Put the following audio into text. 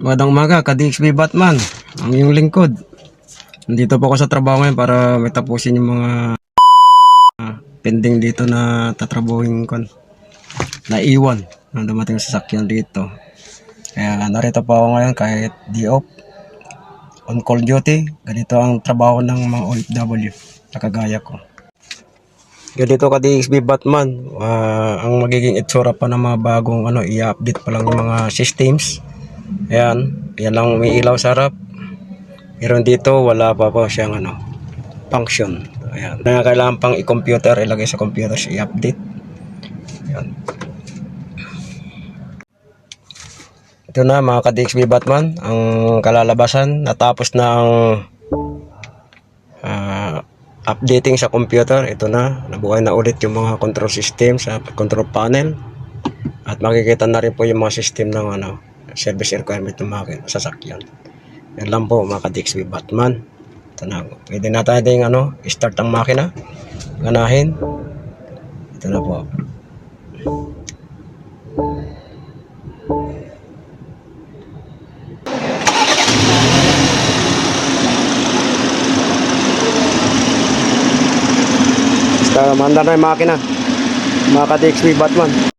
Magandang umaga, ka-DXB Batman. Ang iyong lingkod. Nandito po ako sa trabaho ngayon para may tapusin yung mga pending dito na tatrabuhin ko. Naiwan na dumating sa sasakyan dito. Kaya narito po ako ngayon kahit di off. On call duty. Ganito ang trabaho ng mga OFW na kagaya ko. Ganito ka-DXB Batman. Ang magiging itsura pa ng mga bagong i-update pa lang yung mga systems. Ayan, yan lang umiilaw sa harap. Pero dito wala pa po siyang function. Ayan, kailangan pang i-computer, ilagay sa computer siya i-update. Ayan. Ito na mga ka-DXB Batman, ang kalalabasan. Natapos na ang updating sa computer. Ito na, nabuhay na ulit yung mga control system sa control panel. At makikita na rin po yung mga system ng service requirement ng makina, sasakyan. Yan lang po mga ka-DXB Batman. Ito na, pwede na tayo ding start ang makina, ganahin. Ito na po. Basta manda na yung makina, mga ka-DXB Batman.